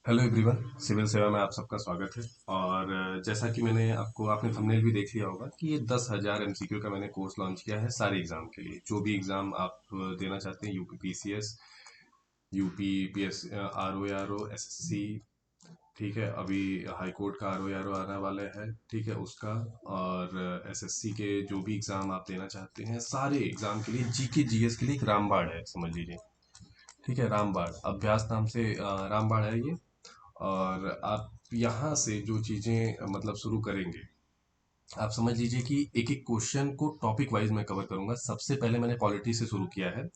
Hello everyone. Civil सेवा में आप सबका स्वागत है। और जैसा कि मैंने आपने थंबनेल भी देख लिया होगा कि ये 10,000 एमसीक्यू का मैंने कोर्स लॉन्च किया है सारे एग्जाम के लिए। जो भी एग्जाम आप देना चाहते हैं, UP PCS, UP PS, RO SSC, ठीक है, अभी हाई कोर्ट का आरओ आने वाला है, ठीक है, उसका। और एसएससी के जो भी एग्जाम आप देना चाहते हैं, सारे एग्जाम के लिए, जीके जीएस के लिए एक रामबाड़ है, समझ लीजिए। ठीक है, रामबाड़ अभ्यास नाम से रामबाड़ है ये। और आप यहाँ से जो चीज़ें मतलब शुरू करेंगे, आप समझ लीजिए कि एक एक क्वेश्चन को टॉपिक वाइज मैं कवर करूंगा। सबसे पहले मैंने पॉलिटी से शुरू किया है।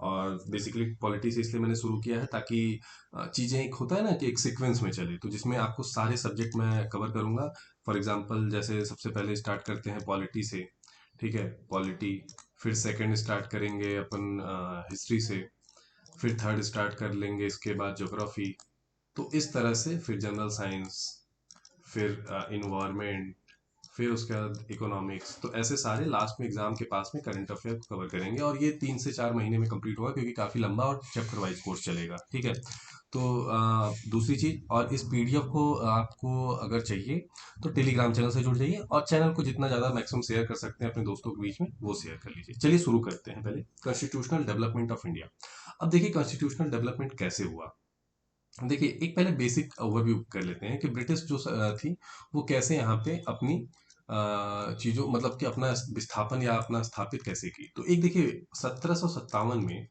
और बेसिकली पॉलिटी से इसलिए मैंने शुरू किया है ताकि चीज़ें, एक होता है ना कि एक सीक्वेंस में चले, तो जिसमें आपको सारे सब्जेक्ट मैं कवर करूंगा। फॉर एग्जांपल, जैसे सबसे पहले स्टार्ट करते हैं पॉलिटी से। ठीक है, पॉलिटी। फिर सेकंड स्टार्ट करेंगे अपन हिस्ट्री से। फिर थर्ड स्टार्ट कर लेंगे इसके बाद ज्योग्राफी। तो इस तरह से फिर जनरल साइंस, फिर इन्वायरमेंट, फिर उसके बाद इकोनॉमिक्स। तो ऐसे सारे लास्ट में एग्जाम के पास में करंट अफेयर कवर करेंगे, और ये 3 से 4 महीने में कंप्लीट होगा, क्योंकि काफ़ी लंबा और चैप्टर वाइज कोर्स चलेगा। ठीक है। तो दूसरी चीज़, और इस पीडीएफ को आपको अगर चाहिए तो टेलीग्राम चैनल से जुड़ जाइए, और चैनल को जितना ज़्यादा मैक्सिमम शेयर कर सकते हैं अपने दोस्तों के बीच में, वो शेयर कर लीजिए। चलिए शुरू करते हैं। पहले कॉन्स्टिट्यूशनल डेवलपमेंट ऑफ इंडिया। अब देखिए कॉन्स्टिट्यूशनल डेवलपमेंट कैसे हुआ। देखिए, एक पहले बेसिक ओवरव्यू कर लेते हैं कि ब्रिटिश जो थी, वो कैसे यहाँ पे अपनी चीज़ों, मतलब कि अपना विस्थापन या अपना स्थापित कैसे की। तो एक देखिए, 1757 में,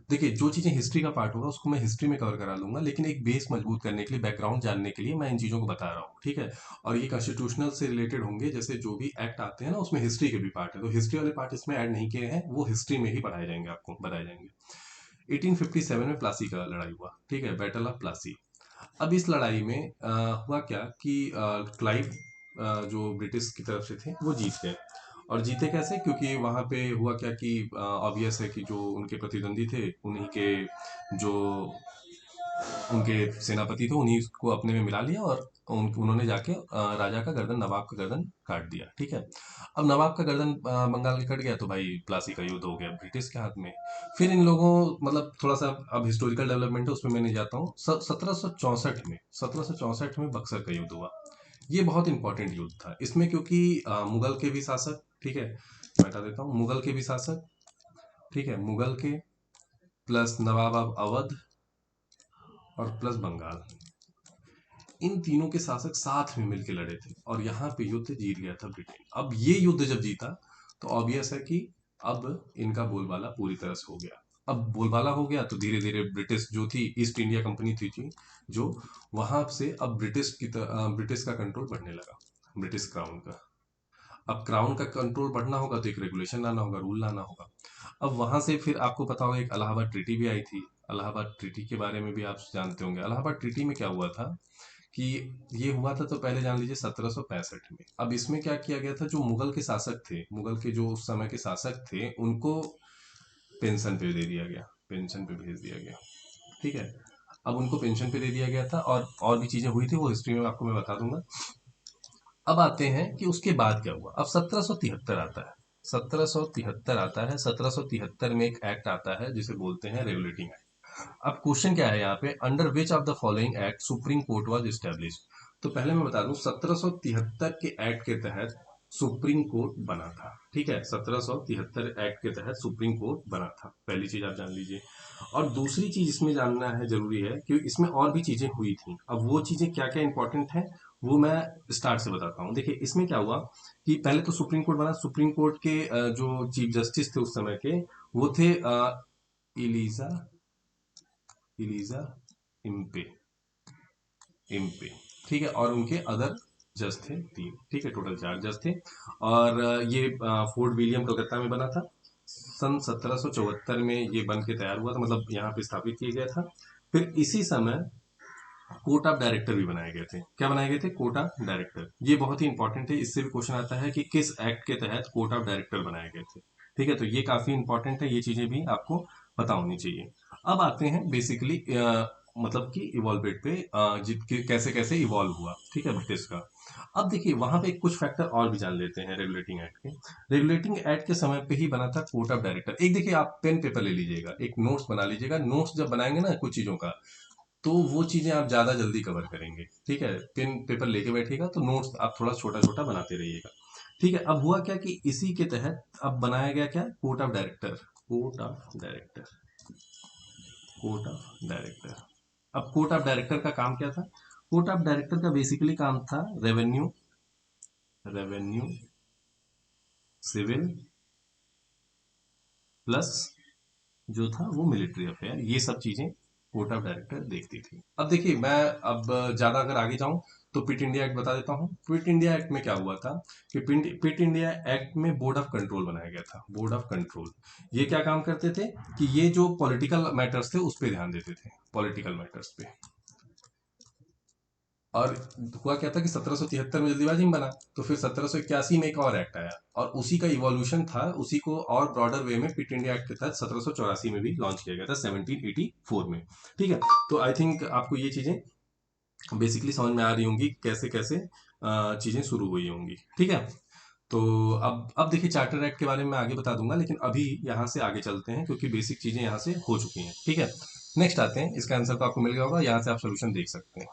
देखिए जो चीज़ें हिस्ट्री का पार्ट होगा उसको मैं हिस्ट्री में कवर करा लूंगा, लेकिन एक बेस मजबूत करने के लिए, बैकग्राउंड जानने के लिए मैं इन चीज़ों को बता रहा हूँ। ठीक है। और ये कॉन्स्टिट्यूशनल से रिलेटेड होंगे, जैसे जो भी एक्ट आते हैं ना, उसमें हिस्ट्री के भी पार्ट है, तो हिस्ट्री वाले पार्ट इसमें ऐड नहीं किए हैं, वो हिस्ट्री में ही पढ़ाए जाएंगे, आपको बताए जाएंगे। 1857 में प्लासी का लड़ाई हुआ, ठीक है, बैटल ऑफ प्लासी। अब इस लड़ाई में हुआ क्या कि क्लाइव, जो ब्रिटिश की तरफ से थे, वो जीत गए। और जीते कैसे? क्योंकि वहां पे हुआ क्या कि ऑब्वियस है कि जो उनके प्रतिद्वंदी थे, उन्हीं के जो उनके सेनापति थे, उन्हीं को अपने में मिला लिया, और उन्होंने जाके राजा का गर्दन, नवाब का गर्दन काट दिया। ठीक है। अब नवाब का गर्दन बंगाल के कट गया, तो भाई प्लासी का युद्ध हो गया ब्रिटिश के हाथ में। फिर इन लोगों, मतलब थोड़ा सा अब हिस्टोरिकल डेवलपमेंट है, उसमें मैं नहीं जाता हूँ। 1764 में बक्सर का युद्ध हुआ। ये बहुत इंपॉर्टेंट युद्ध था इसमें, क्योंकि मुगल के भी शासक, ठीक है, मैं बता देता हूँ, मुगल के भी शासक, ठीक है, मुगल के प्लस नवाब ऑफ अवध और प्लस बंगाल, इन तीनों के शासक साथ में मिलकर लड़े थे, और यहाँ पे युद्ध जीत गया था ब्रिटेन। अब ये युद्ध जब जीता, तो ऑब्वियस है कि अब इनका बोलबाला पूरी तरह से हो गया। अब बोलबाला हो गया, तो धीरे धीरे ब्रिटिश जो थी, ईस्ट इंडिया कंपनी थी जो, वहां से अब ब्रिटिश का कंट्रोल बढ़ने लगा, ब्रिटिश क्राउन का। अब क्राउन का कंट्रोल बढ़ना होगा, तो एक रेगुलेशन लाना होगा, रूल लाना होगा। अब वहां से फिर आपको पता होगा, एक इलाहाबाद ट्रीटी भी आई थी। इलाहाबाद ट्रीटी के बारे में भी आप जानते होंगे। इलाहाबाद ट्रीटी में क्या हुआ था कि, ये हुआ था, तो पहले जान लीजिए 1765 में। अब इसमें क्या किया गया था, जो मुगल के शासक थे, मुगल के जो उस समय के शासक थे, उनको पेंशन पे दे दिया गया, पेंशन पे भेज दिया गया। ठीक है। अब उनको पेंशन पे दे दिया गया था, और भी चीजें हुई थी, वो हिस्ट्री में आपको मैं बता दूंगा। अब आते हैं कि उसके बाद क्या हुआ। अब 1773 आता है, 1773 आता है। 1773 में एक एक्ट आता है जिसे बोलते हैं रेगुलेटिंग एक्ट। अब क्वेश्चन क्या है यहाँ पे, under which of the following act supreme court was established. तो पहले मैं बता दूं, 1773 के एक्ट के तहत सुप्रीम कोर्ट बना था। ठीक है, 1773 एक्ट के तहत सुप्रीम कोर्ट बना था, पहली चीज आप जान लीजिए। और दूसरी चीज इसमें जानना है, जरूरी है, कि इसमें और भी चीजें हुई थी। अब वो चीजें क्या क्या इंपॉर्टेंट है, वो मैं स्टार्ट से बताता हूँ। देखिए, इसमें क्या हुआ कि पहले तो सुप्रीम कोर्ट बना। सुप्रीम कोर्ट के जो चीफ जस्टिस थे उस समय के, वो थे इलीजा इलीजा इम्पे इम्पे ठीक है, और उनके अदर जज थे 3। ठीक है, टोटल 4 जज थे। और ये फोर्ट विलियम कलकत्ता में बना था। सन 1774 में ये बन के तैयार हुआ था, मतलब यहाँ पे स्थापित किया गया था। फिर इसी समय कोर्ट ऑफ डायरेक्टर भी बनाए गए थे। क्या बनाए गए थे? Court of director. ये बहुत ही इंपॉर्टेंट है, इससे भी क्वेश्चन आता है कि किस एक्ट के तहत कोर्ट ऑफ डायरेक्टर बनाए गए थे। ठीक है, तो ये काफी इंपॉर्टेंट है, ये चीजें भी आपको पता होनी चाहिए। अब आते हैं बेसिकली, मतलब कि इवॉल्वेट पे, कैसे कैसे इवॉल्व हुआ, ठीक है, ब्रिटिश का। अब देखिए, वहां पे कुछ फैक्टर और भी जान लेते हैं रेगुलेटिंग एक्ट के। रेगुलेटिंग एक्ट के समय पे ही बना था कोर्ट ऑफ डायरेक्टर। एक देखिए, आप पेन पेपर ले लीजिएगा, एक नोट्स बना लीजिएगा। नोट्स जब बनाएंगे ना कुछ चीजों का, तो वो चीजें आप ज्यादा जल्दी कवर करेंगे। ठीक है, पेन पेपर लेके बैठिएगा तो नोट्स आप थोड़ा छोटा छोटा बनाते रहिएगा। ठीक है, अब हुआ क्या कि इसी के तहत अब बनाया गया क्या, court of director. Court of director, court of director. अब कोर्ट ऑफ डायरेक्टर का काम क्या था? कोर्ट ऑफ डायरेक्टर का बेसिकली काम था रेवेन्यू, रेवेन्यू, सिविल प्लस जो था वो मिलिट्री अफेयर, ये सब चीजें कोर्ट ऑफ डायरेक्टर देखती थी। अब देखिए मैं अब ज्यादा अगर आगे जाऊं तो पिट इंडिया एक्ट बता देता हूं। पिट इंडिया एक्ट में क्या हुआ था कि पिट इंडिया एक्ट में बोर्ड ऑफ कंट्रोल बनाया गया था। बोर्ड ऑफ कंट्रोल ये क्या काम करते थे कि ये जो पॉलिटिकल मैटर्स थे उस पर ध्यान देते थे, पॉलिटिकल मैटर्स पे। और हुआ क्या था कि 1773 में जल्दीबाजी में बना, तो फिर 1781 में एक और एक्ट आया और उसी का इवोल्यूशन था, उसी को और ब्रॉडर वे में पिट इंडिया एक्ट के तहत 1784 में भी लॉन्च किया गया था, 1784 में। ठीक है, तो आई थिंक आपको ये चीजें बेसिकली समझ में आ रही होंगी कैसे कैसे चीजें शुरू हुई होंगी। ठीक है, तो अब देखिए चार्टर एक्ट के बारे में मैं आगे बता दूंगा, लेकिन अभी यहाँ से आगे चलते हैं क्योंकि बेसिक चीजें यहाँ से हो चुकी हैं। ठीक है, नेक्स्ट आते हैं, इसका आंसर तो आपको मिल गया होगा, यहाँ से आप सोल्यूशन देख सकते हैं।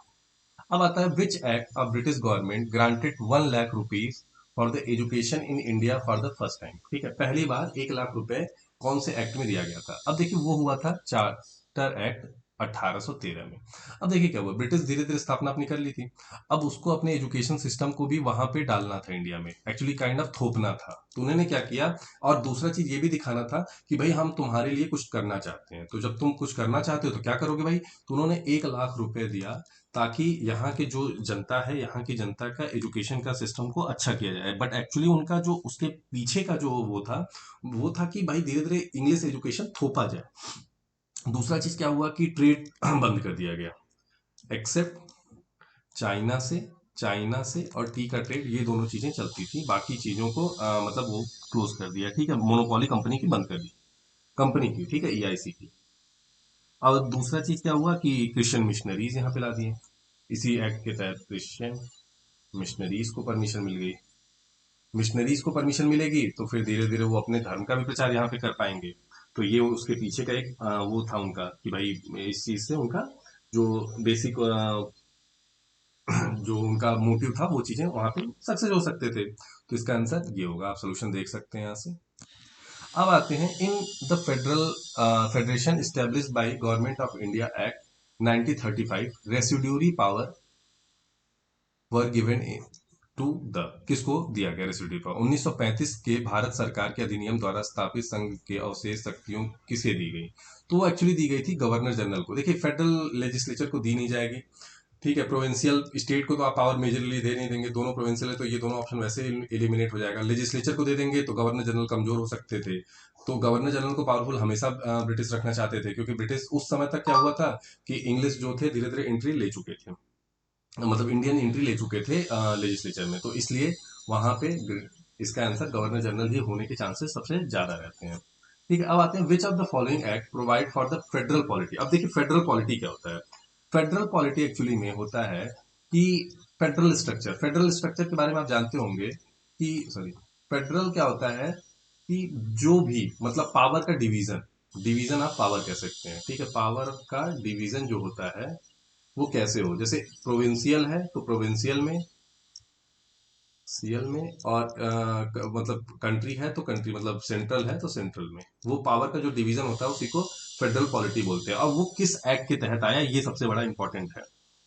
अब आता है which act of British government granted 1 lakh rupees for the education in India for the first time. ठीक है, पहली बार 1 लाख रुपए कौन से एक्ट में दिया गया था? अब देखिए वो हुआ था चार्टर एक्ट 1813 में। अब देखिए क्या हुआ, ब्रिटिश धीरे धीरे स्थापना अपनी कर ली थी। अब उसको अपने एजुकेशन सिस्टम को भी वहां पे डालना था इंडिया में, एक्चुअली काइंड ऑफ थोपना था। तो उन्होंने क्या किया, और दूसरा चीज ये भी दिखाना था कि भाई हम तुम्हारे लिए कुछ करना चाहते हैं, तो जब तुम कुछ करना चाहते हो तो क्या करोगे भाई। तो उन्होंने 1 लाख रुपए दिया ताकि यहाँ के जो जनता है, यहाँ की जनता का एजुकेशन का सिस्टम को अच्छा किया जाए। बट एक्चुअली उनका जो उसके पीछे का जो वो था कि भाई धीरे धीरे इंग्लिश एजुकेशन थोपा जाए। दूसरा चीज क्या हुआ कि ट्रेड बंद कर दिया गया, एक्सेप्ट चाइना से। चाइना से और टी का ट्रेड, ये दोनों चीजें चलती थी, बाकी चीजों को मतलब वो क्लोज कर दिया। ठीक है, मोनोपोली कंपनी की बंद कर दी, कंपनी की। ठीक है, ईआईसी की। और दूसरा चीज क्या हुआ कि क्रिश्चियन मिशनरीज यहाँ पे ला दिए, इसी एक्ट के तहत क्रिश्चियन मिशनरीज को परमिशन मिल गई। मिशनरीज को परमिशन मिलेगी तो फिर धीरे धीरे वो अपने धर्म का भी प्रचार यहाँ पे कर पाएंगे। तो ये उसके पीछे का एक वो था उनका कि भाई इस चीज से उनका जो बेसिक जो उनका मोटिव था वो चीजें वहां पे सक्सेस हो सकते थे। तो इसका आंसर ये होगा, आप सोल्यूशन देख सकते हैं यहाँ से। अब आते हैं in the federation establish by government of India act 1935 residuary power were given to the, किसको दिया गया रेसिड्यूरी पावर? 1935 के भारत सरकार के अधिनियम द्वारा स्थापित संघ के अवशेष शक्तियों किसे दी गई? तो वो एक्चुअली दी गई थी गवर्नर जनरल को। देखिए फेडरल लेजिस्लेचर को दी नहीं जाएगी। ठीक है, प्रोविंशियल स्टेट को तो आप पावर मेजरली दे नहीं देंगे, दोनों प्रोविंशियल है तो ये दोनों ऑप्शन वैसे एलिमिनेट हो जाएगा। लेजिस्लेचर को दे देंगे तो गवर्नर जनरल कमजोर हो सकते थे। तो गवर्नर जनरल को पावरफुल हमेशा ब्रिटिश रखना चाहते थे, क्योंकि ब्रिटिश उस समय तक क्या हुआ था कि इंग्लिश जो थे धीरे धीरे एंट्री ले चुके थे, मतलब इंडियन एंट्री ले चुके थे लेजिस्लेचर में, तो इसलिए वहां पे इसका आंसर गवर्नर जनरल ही होने के चांसेस सबसे ज्यादा रहते हैं। ठीक है, अब आते हैं which of the following act provide for the federal polity. अब देखिए फेडरल पॉलिटी क्या होता है? फेडरल पॉलिटी एक्चुअली में होता है कि फेडरल स्ट्रक्चर के बारे में आप जानते होंगे कि, सॉरी, फेडरल क्या होता है कि जो भी मतलब पावर का डिवीजन, डिवीजन आप पावर कह सकते हैं। ठीक है, पावर का डिवीजन जो होता है वो कैसे हो, जैसे प्रोविंशियल है तो प्रोविंशियल में, सीएल में, और मतलब कंट्री है तो कंट्री, मतलब सेंट्रल है तो सेंट्रल में, वो पावर का जो डिवीजन होता है उसी को फेडरल पॉलिटी बोलते हैं। और वो किस एक्ट के तहत आया ये सबसे बड़ा इंपॉर्टेंट है।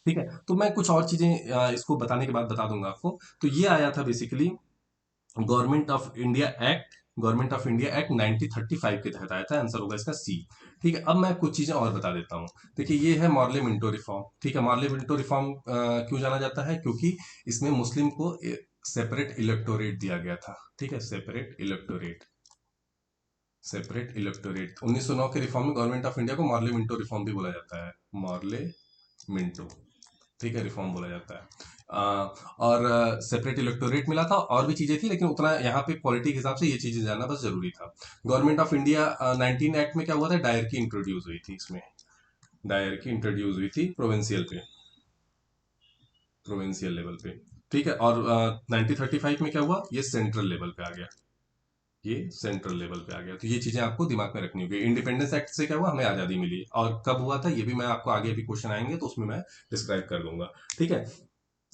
ठीक है, तो मैं कुछ और चीजें इसको बताने के बाद बता दूंगा आपको। तो ये आया था basically government of India act, government of India act 1935 के तहत आया था, आंसर होगा इसका सी। ठीक है, अब मैं कुछ चीजें और बता देता हूँ। देखिए ये है मॉर्ले मिंटो रिफॉर्म। ठीक है, मॉर्ले मिंटो रिफॉर्म क्यों जाना जाता है? क्योंकि इसमें मुस्लिम को सेपरेट इलेक्टोरेट दिया गया था। ठीक है, सेपरेट इलेक्टोरेट, सेपरेट इलेक्टोरेट 1909 के रिफॉर्म में गवर्नमेंट ऑफ इंडिया को मॉर्ले मिंटो रिफॉर्म भी बोला जाता है, मॉर्ले मिंटो। ठीक है, रिफॉर्म बोला जाता है। और सेपरेट इलेक्टोरेट मिला था, और भी चीजें थी, लेकिन उतना यहाँ पे पॉलिटी के हिसाब से ये चीजें जानना बस जरूरी था। गवर्नमेंट ऑफ इंडिया 19 एक्ट में क्या हुआ था, डायरकी इंट्रोड्यूस हुई थी इसमें, डायरकी इंट्रोड्यूस हुई थी प्रोविंशियल पे, प्रोविंशियल लेवल पे। ठीक है, और 1935 में क्या हुआ, ये सेंट्रल लेवल पे आ गया। ये सेंट्रल लेवल पे आ गया। तो ये चीजें आपको दिमाग में रखनी होगी। इंडिपेंडेंस एक्ट से क्या हुआ, हमें आजादी मिली, और कब हुआ था ये भी मैं आपको आगे भी क्वेश्चन आएंगे तो उसमें मैं डिस्क्राइब कर दूंगा। ठीक है,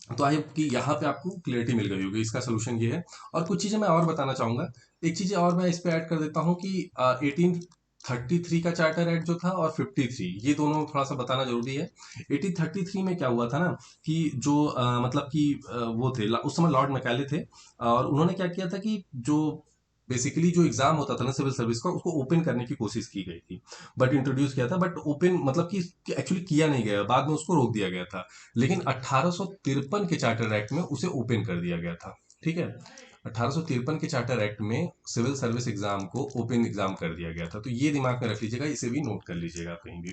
तो आई होप कि यहाँ पे आपको क्लियरिटी मिल गई होगी। इसका सोल्यूशन ये है। और कुछ चीजें मैं और बताना चाहूंगा। एक चीज और मैं इस पे ऐड कर देता हूँ कि 1833 का चार्टर एक्ट जो था और 53, ये दोनों थोड़ा सा बताना जरूरी है। 1833 में क्या हुआ था ना, कि जो मतलब कि वो थे उस समय लॉर्ड मैकाले थे, और उन्होंने क्या किया था कि जो बेसिकली जो एग्जाम होता था ना सिविल सर्विस का, उसको ओपन करने की कोशिश की गई थी। बट इंट्रोड्यूस किया था, बट ओपन मतलब कि एक्चुअली किया नहीं गया, बाद में उसको रोक दिया गया था। लेकिन 1853 के चार्टर एक्ट में उसे ओपन कर दिया गया था। ठीक है, 1853 के चार्टर एक्ट में सिविल सर्विस एग्जाम को ओपन एग्जाम कर दिया गया था। तो ये दिमाग में रख लीजिएगा, इसे भी नोट कर लीजिएगा कहीं भी।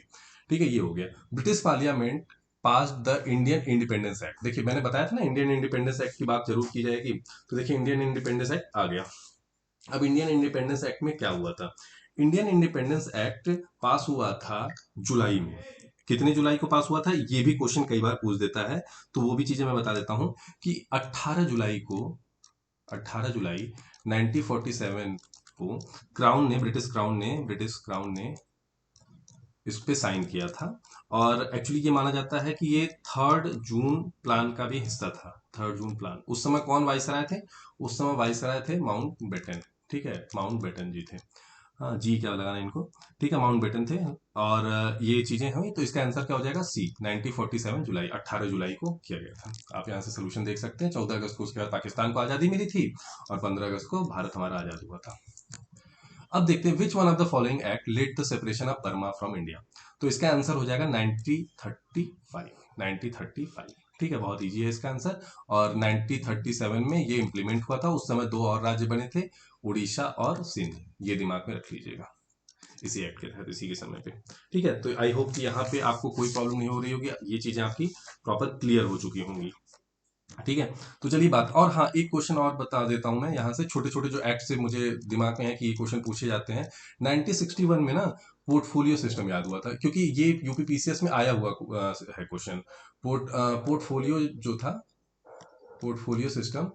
ठीक है, ये हो गया। British parliament pass the Indian independence act. देखिए मैंने बताया था ना इंडियन इंडिपेंडेंस एक्ट की बात जरूर की जाएगी। तो देखिए इंडियन इंडिपेंडेंस एक्ट आ गया। अब इंडियन इंडिपेंडेंस एक्ट में क्या हुआ था। इंडियन इंडिपेंडेंस एक्ट पास हुआ था जुलाई में। कितने जुलाई को पास हुआ था, ये भी क्वेश्चन कई बार पूछ देता है, तो वो भी चीजें मैं बता देता हूं कि 18 जुलाई को, 18 जुलाई 1947 को ब्रिटिश क्राउन ने इस पे साइन किया था। और एक्चुअली ये माना जाता है कि ये 3 जून प्लान का भी हिस्सा था। 3 जून प्लान, उस समय कौन वाइसराय थे, उस समय वाइसराय थे माउंट बेटन। ठीक है, माउंट बेटन जी थे। हाँ जी, क्या लगाना इनको। ठीक है, माउंट बेटन थे। और ये चीजें हुई, तो इसका आंसर क्या हो जाएगा, सी। 1947 जुलाई, 18 जुलाई को किया गया था। आप यहाँ से सोल्यूशन देख सकते हैं। 14 अगस्त को उसके बाद पाकिस्तान को आजादी मिली थी, और 15 अगस्त को भारत हमारा आजाद हुआ था। अब देखते हैं which one of the following act led the separation of Burma from India. तो इसका आंसर हो जाएगा 1935। 1935, ठीक है, बहुत इजी है इसका आंसर। और 1937 में ये इंप्लीमेंट हुआ था। उस समय दो और राज्य बने थे, उड़ीसा और सिंध। ये दिमाग में रख लीजिएगा, इसी एक्ट के तहत, इसी के समय पे। ठीक है, तो आई होप कि यहाँ पे आपको कोई प्रॉब्लम नहीं हो रही होगी, ये चीजें आपकी प्रॉपर क्लियर हो चुकी होंगी। ठीक है, तो चलिए बात, और हाँ एक क्वेश्चन और बता देता हूं मैं यहाँ से, छोटे छोटे जो एक्ट से मुझे दिमाग में है कि ये क्वेश्चन पूछे जाते हैं। 1961 में ना पोर्टफोलियो सिस्टम याद हुआ था, क्योंकि ये यूपीपीसीएस में आया हुआ है क्वेश्चन। पोर्टफोलियो जो था, पोर्टफोलियो सिस्टम,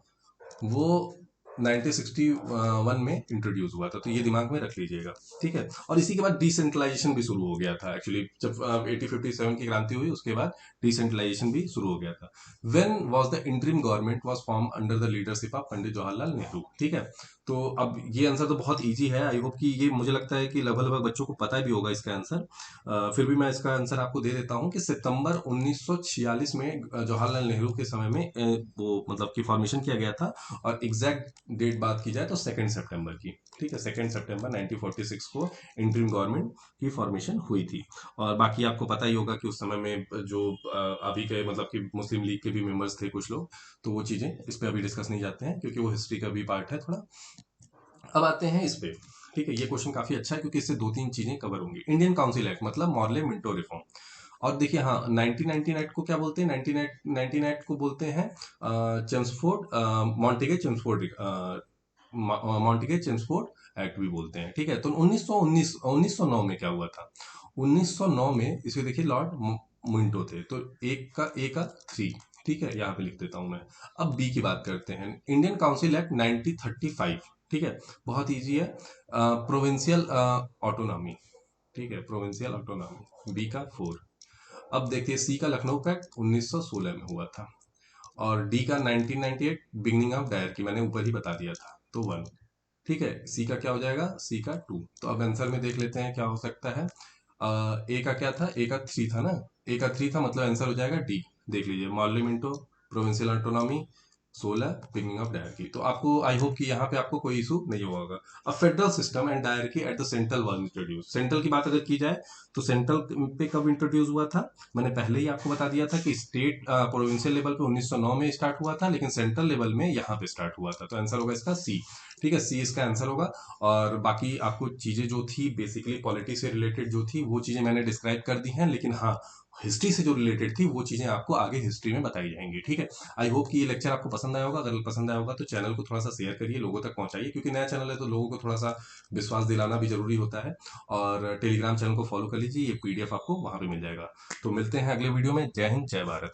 वो 1961 में इंट्रोड्यूस हुआ था। तो ये दिमाग में रख लीजिएगा। ठीक है, और इसी के बाद डिसेंट्रलाइजेशन भी शुरू हो गया था। एक्चुअली जब 1857 की क्रांति हुई, उसके बाद डिसेंट्रलाइजेशन भी शुरू हो गया था। When was the interim government was form under the leadership of Pandit Jawaharlal Nehru. ठीक है, तो अब ये आंसर तो बहुत इजी है। आई होप कि ये, मुझे लगता है कि लगभग लगभग बच्चों को पता भी होगा इसका आंसर। फिर भी मैं इसका आंसर आपको दे देता हूँ कि सितंबर 1946 में जवाहरलाल नेहरू के समय में वो मतलब कि फॉर्मेशन किया गया था। और एग्जैक्ट डेट बात की जाए तो 2 सितंबर की। ठीक है, 2 सितंबर 1946 को इंटरिम गवर्नमेंट की फॉर्मेशन हुई थी। और बाकी आपको पता ही होगा कि उस समय में जो अभी के मतलब कि मुस्लिम लीग के भी मेंबर्स थे कुछ लोग। तो वो चीजें इस पे अभी डिस्कस नहीं जाते हैं, क्योंकि वो हिस्ट्री का भी पार्ट है थोड़ा। अब आते हैं इस पे। ठीक है, ये क्वेश्चन काफी अच्छा है, क्योंकि इससे दो तीन चीजें कवर होंगी। इंडियन काउंसिल एक्ट मतलब मॉर्ले मिंटो रिफॉर्म। और देखिए हाँ, 1919 एक्ट को क्या बोलते हैं, 1919 एक्ट को बोलते हैं चेम्सफोर्ड मॉन्टेगे चेम्सफोर्ड मॉन्टेगे चेम्सफोर्ड एक्ट भी बोलते हैं। ठीक है, तो 1909 में क्या हुआ था। 1909 में इसको देखिए, लॉर्ड मिंटो थे। तो एक का ए का 3। ठीक है, यहाँ पे लिख देता हूं मैं। अब बी की बात करते हैं। Indian council act 1935। ठीक है, बहुत इजी है। Provincial autonomy. ठीक है, प्रोविंशियल ऑटोनॉमी, बी का 4। अब देखिए सी का लखनऊ पैक्ट 1916 में हुआ था। और डी का 1998 बिगनिंग ऑफ डायर, मैंने ऊपर ही बता दिया था, तो 1। ठीक है, सी का क्या हो जाएगा, सी का 2। तो अब आंसर में देख लेते हैं क्या हो सकता है। ए का क्या था, ए का 3 था ना। ए का 3 था, मतलब आंसर हो जाएगा डी। देख लीजिए, Morley Minto, provincial autonomy, 16 beginning of diarchy. तो आपको आई होप कि यहाँ पे आपको कोई इशू नहीं होगा। अब federal system and dyarchy at the central was introduce. Central की बात अगर की जाए तो सेंट्रल पे कब इंट्रोड्यूस हुआ था, मैंने पहले ही आपको बता दिया था कि स्टेट प्रोविंशियल लेवल पे 1909 में स्टार्ट हुआ था, लेकिन सेंट्रल लेवल में यहाँ पे स्टार्ट हुआ था। तो आंसर होगा इसका सी। ठीक है, सी इसका आंसर होगा। और बाकी आपको चीजें जो थी बेसिकली पॉलिटिक्स से रिलेटेड जो थी, वो चीजें मैंने डिस्क्राइब कर दी हैं, लेकिन हाँ हिस्ट्री से जो रिलेटेड थी वो चीजें आपको आगे हिस्ट्री में बताई जाएंगी। ठीक है, आई होप कि ये लेक्चर आपको पसंद आया होगा। अगर पसंद आया होगा तो चैनल को थोड़ा सा शेयर करिए, लोगों तक पहुंचाइए, क्योंकि नया चैनल है तो लोगों को थोड़ा सा विश्वास दिलाना भी जरूरी होता है। और टेलीग्राम चैनल को फॉलो कर लीजिए, ये पीडीएफ आपको वहां पे मिल जाएगा। तो मिलते हैं अगले वीडियो में। जय हिंद, जय भारत।